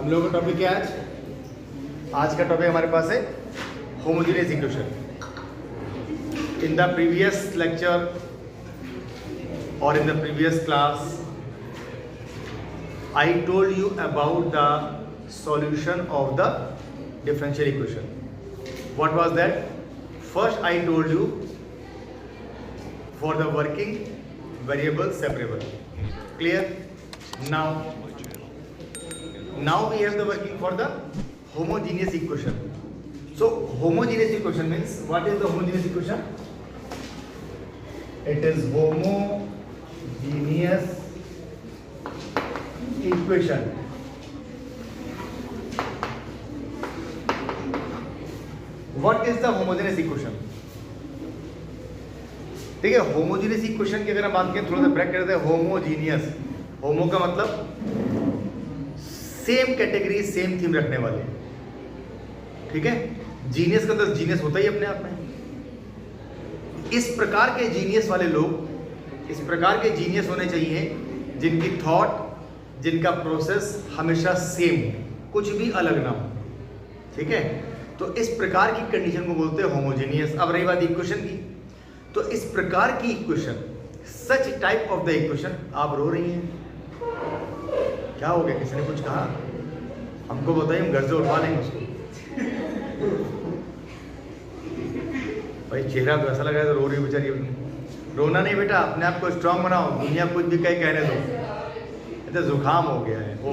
हम लोगों का टॉपिक क्या है आज का टॉपिक हमारे पास है homogeneous equation. In the previous lecture और in the previous class I told you about the solution of the differential equation. What was that? First I told you for the working variable separable. Clear? Now we have the working for the homogeneous equation. So homogeneous equation means what is the homogeneous equation? It is homogeneous equation. What is the homogeneous equation? ठीक है, homogeneous equation की अगर हम बात करें, थोड़ा सा break करते हैं। होमोजीनियस, होमो का मतलब सेम कैटेगरी सेम थीम रखने वाले, ठीक है। जीनियस का तो जीनियस होता ही अपने आप में। इस प्रकार के जीनियस वाले लोग, इस प्रकार के जीनियस होने चाहिए जिनकी थॉट, जिनका प्रोसेस हमेशा सेम हो, कुछ भी अलग ना हो, ठीक है। तो इस प्रकार की कंडीशन को बोलते हैं होमोजेनियस। अब रही बात इक्वेशन की, तो इस प्रकार की equation, such type of the equation. आप रो रही हैं, क्या हो गया? किसी ने कुछ कहा? हमको बताइए, हम घर से उठवा लेंगे उसको। भाई चेहरा तो ऐसा लगा है तो रो रही बेचारी। रोना नहीं बेटा, अपने आप को स्ट्रांग बनाओ, दुनिया कुछ भी कहे कहने दो। तो जुकाम हो गया है। ओ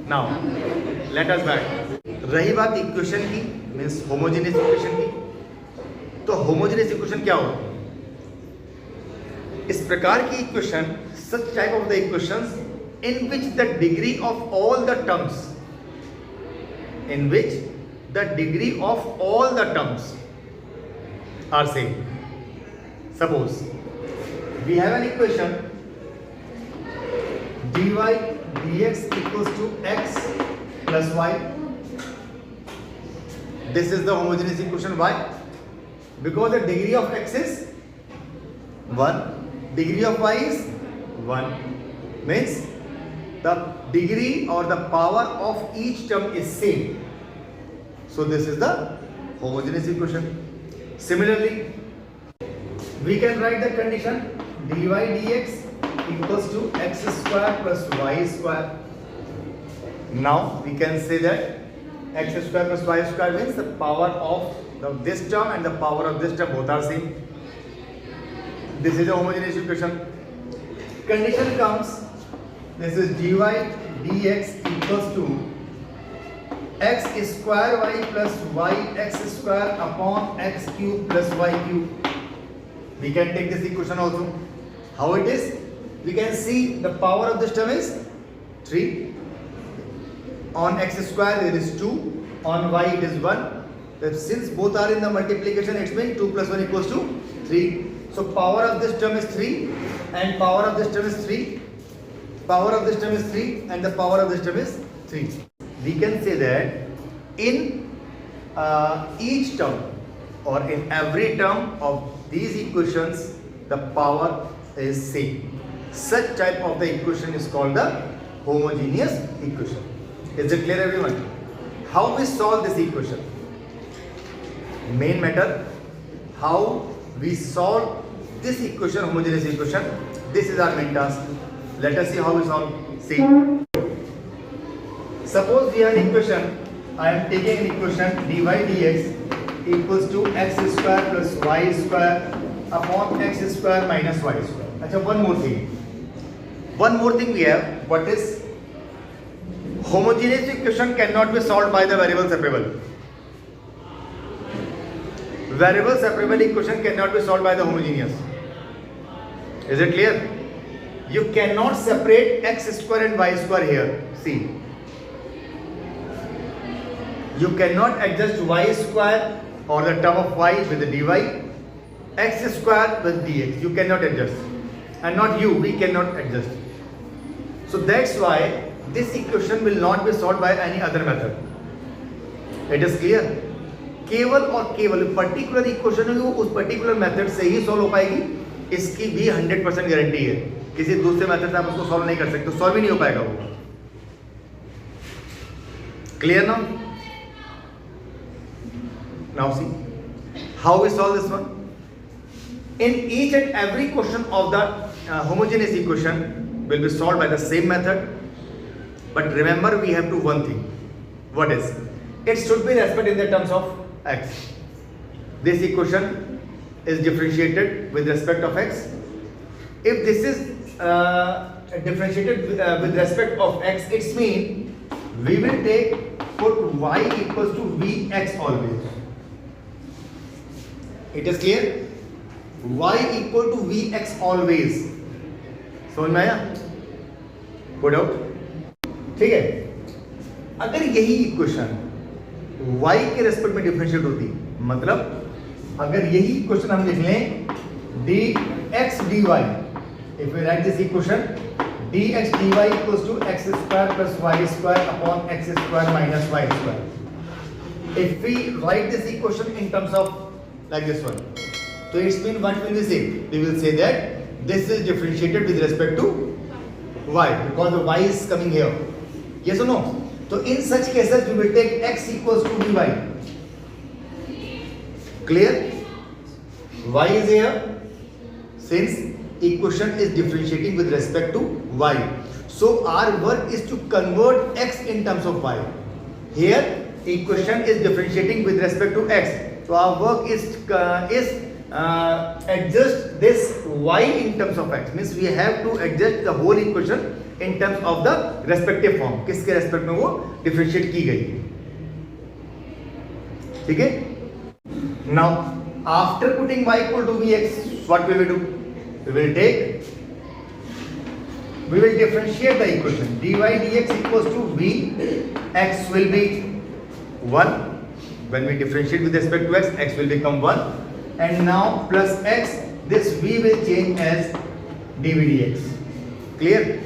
नाउ लेट अस बैक। रही बात इक्वेशन की, मींस होमोजेनियस इक्वेशन की, तो होमोजेनियस इक्वेशन क्या होती है? इस प्रकार की equation, such type of the equations in which the degree of all the terms, in which the degree of all the terms are same. Suppose we have an equation dy dx equals to x plus y. This is the homogeneous equation. Why? Because the degree of x is 1, degree of y is 1, means the degree or the power of each term is same. So this is the homogeneous equation. Similarly, we can write the condition dy dx equals to x square plus y square. Now we can say that x square plus y square means the power of this term and the power of this term both are same. This is a homogeneous equation. Condition comes, this is dy dx equals to x square y plus y x square upon x cube plus y cube. We can take this equation also. How it is? We can see the power of this term is 3. On x square there is 2, on y it is 1. Since both are in the multiplication, it means 2 plus 1 equals to 3. So power of this term is 3 and power of this term is 3. Power of this term is 3 and the power of this term is 3. We can say that in each term or in every term of these equations, the power is same. Such type of the equation is called the homogeneous equation. Is it clear everyone? How we solve this equation? Main matter, how we solve this equation, homogeneous equation. This is our main task. Let us see how we solve. See, suppose we have an equation. I am taking an equation dy dx equals to x square plus y square upon x square minus y square. अच्छा, one more thing we have. What is homogeneous equation cannot be solved by the variable separable. Variable separable equation cannot be solved by the homogeneous. Is it clear? You cannot separate x square and y square here. See, you cannot adjust y square or the term of y with the dy, x square with dx. You cannot adjust, and not you, we cannot adjust. So that's why this equation will not be solved by any other method. It is clear? केवल और केवल particular equation है वो उस particular method से ही solve हो पाएगी, इसकी भी 100% गारंटी है। किसी दूसरे मेथड से आप उसको सॉल्व नहीं कर सकते, सॉल्व ही नहीं हो पाएगा वो। Clear now? Now see how we solve this one. In each and every question of the homogeneous equation will be solved by the same method. But remember, we have to one thing. What is? It should be respected in the terms of x. This equation is differentiated with respect of x. If this is differentiated with respect of x, it means we will put y equals to vx always. It is clear? Y equal to vx always. समझ में आया? Put out. ठीक है? अगर यही equation y के respect में differentiate होती, मतलब अगर यही इक्वेशन हम लिख लें dx dy, if we write this equation dx dy equals to x square plus y square upon x square minus y square. If we write this equation in terms of like this one, so it means what will we say? We will say that this is differentiated with respect to y because the y is coming here. Yes or no? So in such cases we will take x equals to dy. Clear? Y is here since equation is differentiating with respect to y. So our work is to convert x in terms of y. Here equation is differentiating with respect to x. So our work is adjust this y in terms of x. Means we have to adjust the whole equation in terms of the respective form. किसके respect में वो differentiate की गई, ठीक है? Now after putting y equal to vx, what we will do? We will differentiate the equation. dy dx equals to v, x will be 1. When we differentiate with respect to x, x will become 1. And now plus x, this v will change as dv dx. Clear?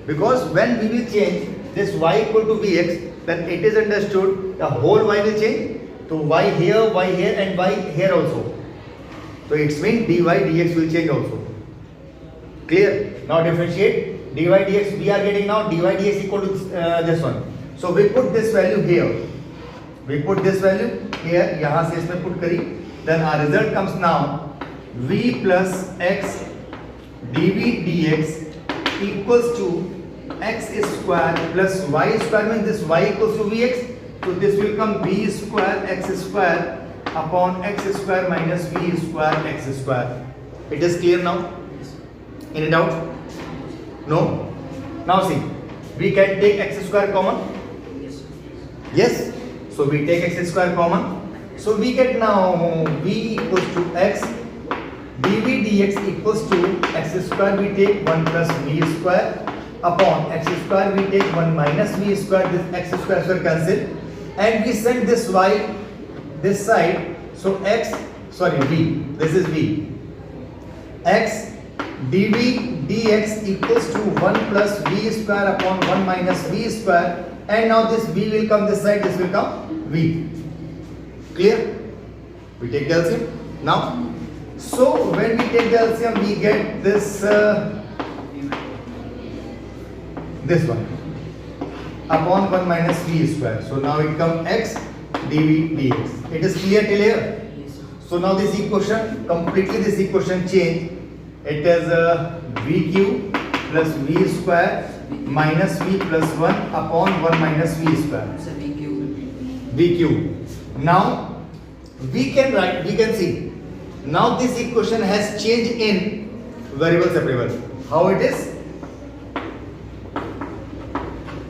Because when we will change this y equal to vx, then it is understood the whole y will change. So y here and y here also. So it means dy dx will change also. Clear? Now differentiate dy dx. We are getting now dy dx equal to this one. So we put this value here. We put this value here. यहाँ से इसमें put करी. Then our result comes now v plus x dv dx equals to x square plus y square, means this y equals to vx. So this will come v square x square upon x square minus v square x square. It is clear now? Any doubt? No? Now see, we can take x square common. Yes? So we take x square common. So we get now v equals to x, dv dx equals to x square, we take 1 plus v square upon x square, we take 1 minus v square, this x square will cancel, and we send this y this side. So v, this is v, x dv dx equals to 1 plus v square upon 1 minus v square, and now this v will come this side, this will come v. Clear? We take the LCM now. So when we take the LCM, we get this this one upon 1 minus v square. So now it comes x dv dx. It is clear till here? So now this equation, completely this equation change. It is vq plus v square minus v plus 1 upon 1 minus v square. vq. Now we can write, we can see now this equation has changed in variable separable. How it is?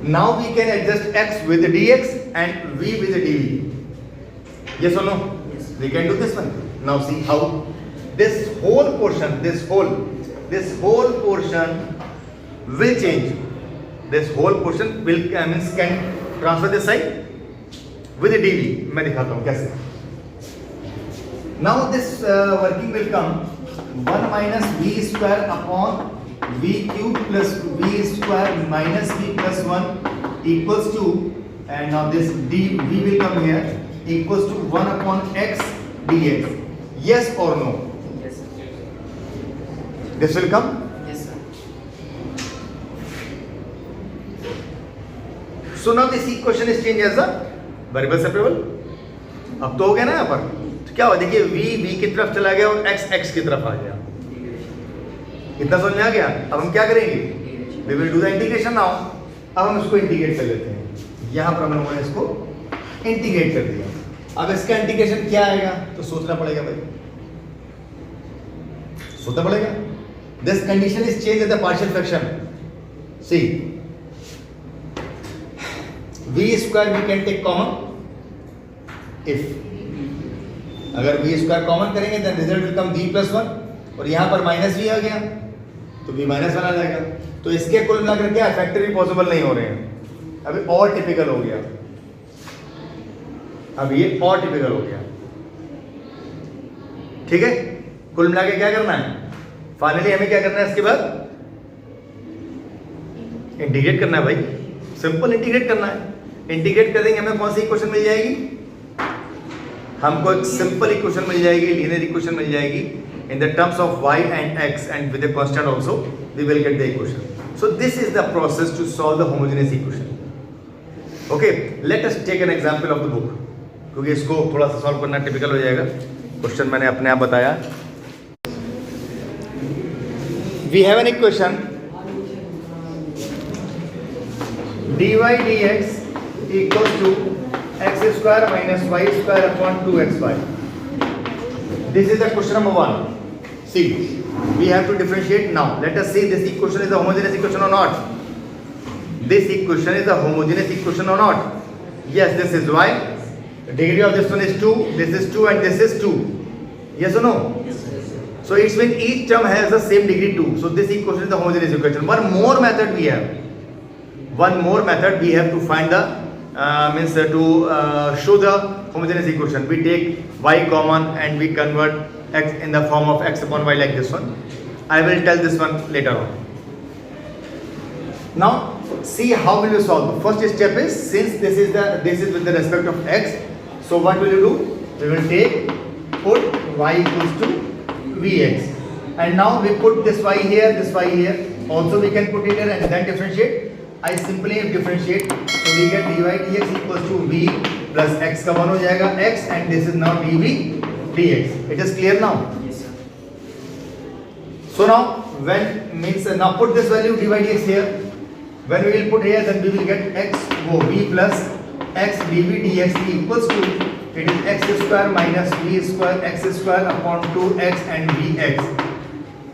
Now we can adjust x with the dx and v with the dv. Yes or no? Yes. We can do this one. Now see how this whole portion, this whole portion will change. This whole portion will can transfer this side with the dv. मैं दिखाता हूँ कैसे. Now this working will come 1 minus v square upon v cube plus v square minus v plus 1 equals to, and now this dv will come here, equals to 1 upon x dx. Yes or no? Yes, sir. This will come? Yes, sir. So now this equation is changed as a variable separable. अब तो हो गया ना यहाँ पर, तो क्या हुआ देखिए, v की तरफ चला गया और x की तरफ आ गया। इतना समझ में आ गया। अब हम क्या करेंगे, we will do the integration now। अब हम इसको इंटीग्रेट कर लेते हैं। यहाँ पर हम लोगों ने इसको इंटीग्रेट कर दिया। अब इसका इंटीग्रेशन क्या आएगा, तो सोचना पड़ेगा भाई, सोचना पड़ेगा। This condition is changed at the partial fraction. See, v square we can take common if, अगर v square कॉमन करेंगे then result will come v plus 1, और यहाँ पर माइनस v आ गया तो v माइनस 1 आ जाएगा। तो इसके कुल मिलाकर क्या फैक्टर भी पॉसिबल नहीं हो रहे हैं। अभी और टिपिकल हो गया, अब ये और टिपिकल हो गया। ठीक है, कुल मिला के क्या करना है, फाइनली हमें क्या करना है, इसके बाद इंटीग्रेट करना है भाई, सिंपल इंटीग्रेट करना है। इंटीग्रेट कर देंगे हमें कौन सी इक्वेशन मिल जाएगी, हमको एक सिंपल इक्वेशन मिल जाएगी, लीनियर इक्वेशन मिल जाएगी in the terms of y and x, and with a constant also we will get the equation. So this is the process to solve the homogeneous equation. Okay, let us take an example of the book, क्योंकि इसको थोड़ा सा solve करना typical हो जाएगा। Question मैंने अपने आप बताया। We have an equation dy dx equals to x square minus y square upon 2xy. This is the question number 1. See, we have to differentiate now. Let us see this equation is a homogeneous equation or not. This equation is a homogeneous equation or not. Yes, this is y. The degree of this one is 2, this is 2, and this is 2. Yes or no? Yes, sir. So it means each term has the same degree 2. So this equation is the homogeneous equation. One more method we have. One more method we have to find the show the homogeneous equation. We take y common and we convert x in the form of x upon y like this one. I will tell this one later on. Now see how will you solve. The first step is, since this is with the respect of x, so what will you do? We will take, put y equals to vx, and now we put this y here, this y here. Also we can put it here and then differentiate. I simply differentiate, so we get dy dx equals to v plus x का 1 हो जाएगा x, and this is now dv dx. It is clear now? Yes, sir. So now now put this value dy dx here. When we will put here, then we will get x v plus x dv dx equals to, it is x square minus v square x square upon 2x and vx.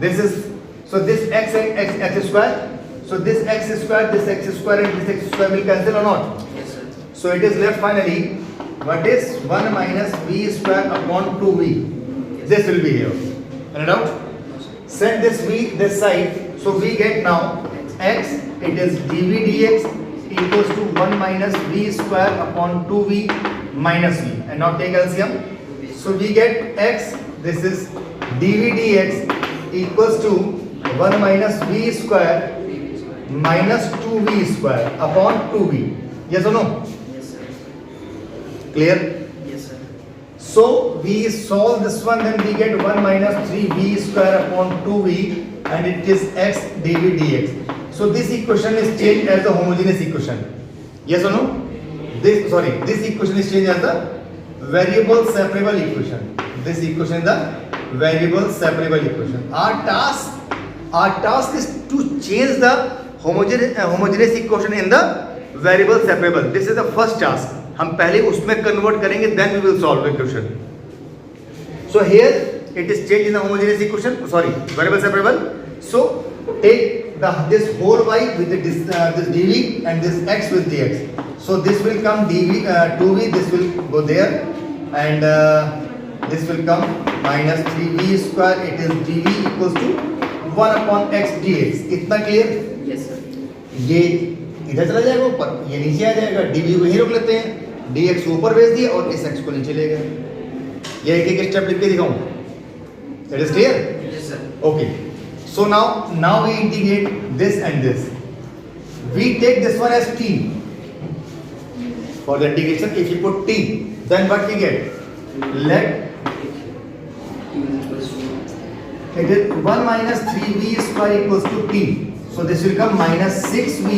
This is, so this x and x square. So this x square and this x square will cancel or not? Yes, sir. So it is left finally, what is 1 minus v square upon 2v. This will be here. Any doubt? Send this v this side. So we get now x, it is dv dx equals to 1 minus v square upon 2v minus v. And now take LCM. So we get x, this is dv dx equals to 1 minus v square minus 2v square upon 2v. Yes or no? Yes, sir. Clear? Yes, sir. So we solve this one, then we get 1 minus 3v square upon 2v, and it is x dv dx. So this equation is changed as the homogeneous equation. Yes or no? This equation is changed as the variable separable equation. This equation is the variable separable equation. Our task is to change the homogeneous equation in the variable separable. This is the first task. हम पहले उसमें convert करेंगे, then we will solve the equation. So here it is changed in the homogeneous equation, variable separable. So take this whole y with this dv and this x with dx. So this will come dv 2v, this will go there, and this will come minus 3v square. It is dv equals to 1 upon x dx. इतना clear? Yes, sir. ये इधर चला जाएगा ऊपर, ये नीचे आ जाएगा, dv को यहीं रोक लेते हैं, dx ऊपर भेज दिया और इस x को नीचे ले गए। ये एक स्टेप लिख के दिखाऊं? That is clear? Yes, sir. Okay. So now we integrate this and this. We take this one as t. For the integration, if you put t, then what we get? Let it is 1 minus 3v square equals to t. So this will come minus 6v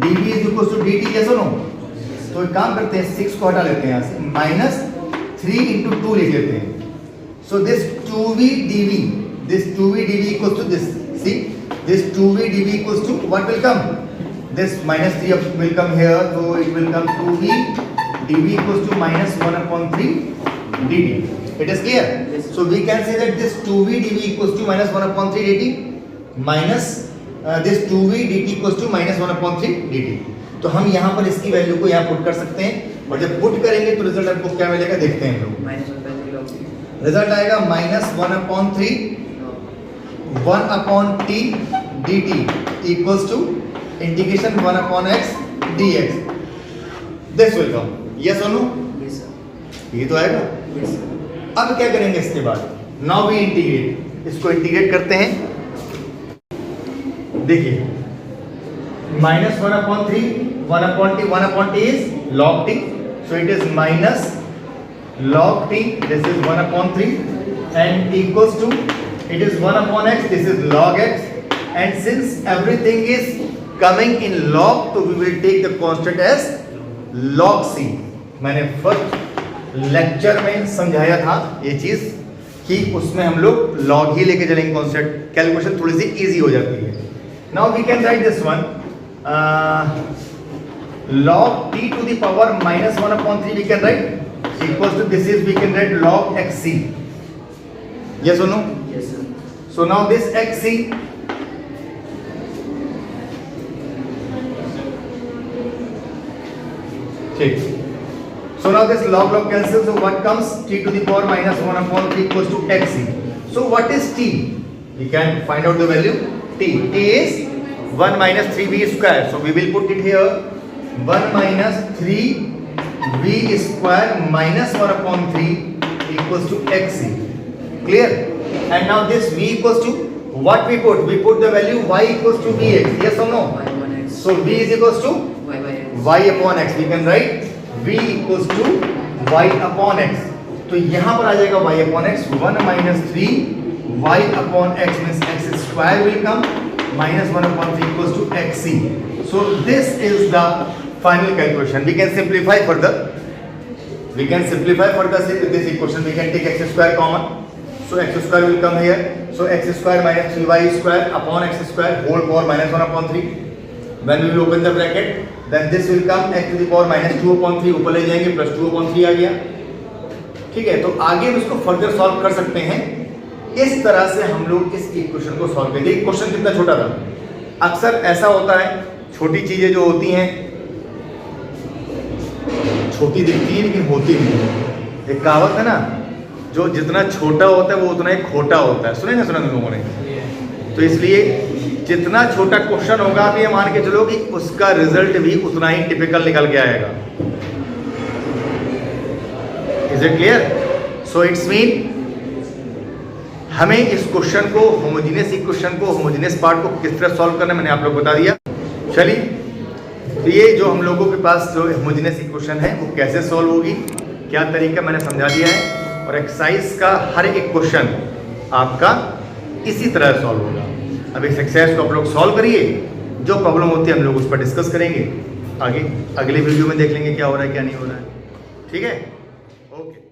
dv is equal to dt, yes or no? तो एक काम करते हैं, 6 को हटा लेते हैं यहाँ से, माइनस 3 इंटू 2 लिख लेते हैं. So this 2v dv equal to this, see this 2v dv equal to what will come, this minus 3 will come here, so it will come 2v dv equals to minus 1/3 dt. It is clear? Yes. So we can say that this 2v dv equals to minus 1/3 dt minus this 2v dt equals to minus 1/3 dt. तो हम यहाँ पर इसकी value को यहाँ put कर सकते हैं, और जब पुट करेंगे तो रिजल्ट आपको क्या मिलेगा देखते हैं हम लोग. -1/3 log रिजल्ट आएगा minus 1/3 1/t dt equals to integration 1/x dx. This will come, yes और नो? yes sir, ये तो आएगा. yes sir, अब क्या करेंगे इसके बाद, नाउ वी इंटीग्रेट, इसको इंटीग्रेट करते हैं. देखिए minus 1/3 1/t is log t, so it is minus log t, this is 1/3 and equals to, it is 1/x, this is log x, and since everything is coming in log, so we will take the constant as log c. मैंने first lecture में समझाया था ये चीज कि उसमें हम लोग log ही लेके चलेंगे कांस्टेंट, कैलकुलेशन थोड़ी सी इजी हो जाती है. Now we can write this one, log t to the power minus 1/3 we can write equals to, this is we can write log xc. Yes or no? yes sir, So now this xc, ठीक. So now this log cancels, so what comes, t to the power minus 1/3 equals to xc. So what is t? We can find out the value. T is 1 minus 3v square, so we will put it here, 1 minus 3v square minus 1/3 equals to xc. Clear? And now this v equals to what we put? We put the value y equals to vx. Yes or no? y/x, So v is equals to y/x, y upon x. We can write v equals to y upon x. तो यहाँ पर आ जाएगा y upon x. 1 minus 3 y upon x means x square will come, minus 1/3 equals to xc. So this is the final calculation. We can simplify further. We can simplify further this equation. We can take x square common. So x square will come here. So x square minus 3y square upon x square whole power minus 1/3. When we will open the bracket, then this will come x to the power minus 2/3, ऊपर ले जाएंगे plus 2/3 आ गया. ठीक है, तो आगे हम इसको फर्दर सॉल्व कर सकते हैं. इस तरह से हम लोग इस इक्वेशन को सॉल्व करेंगे. क्वेश्चन कितना छोटा था. अक्सर ऐसा होता है, छोटी चीजें जो होती हैं छोटी दिखती है लेकिन होती नहीं है. एक कहावत है ना, जो जितना छोटा होता है वो उतना ही खोटा होता है. सुने ना, सुना तुम लोगों ने? तो इसलिए जितना छोटा क्वेश्चन होगा आप ये मान के चलो कि उसका रिजल्ट भी उतना ही टिपिकल निकल के आएगा. Is it clear? So it's mean हमें इस क्वेश्चन को, होमोजेनियस इक्वेशन को, होमोजेनियस पार्ट को किस तरह सॉल्व करना मैंने आप लोग बता दिया. चलिए, तो ये जो हम लोगों के पास जो होमोजेनियस इक्वेशन है वो कैसे सॉल्व होगी, क्या तरीका मैंने समझा दिया है. और एक्सरसाइज का हर एक क्वेश्चन आपका इसी तरह सॉल्व होगा. अब इस एक्सरसाइज को आप लोग सॉल्व करिए, जो प्रॉब्लम होती है हम लोग उस पर डिस्कस करेंगे. आगे अगले वीडियो में देख लेंगे क्या हो रहा है क्या नहीं हो रहा है. ठीक है, ओके.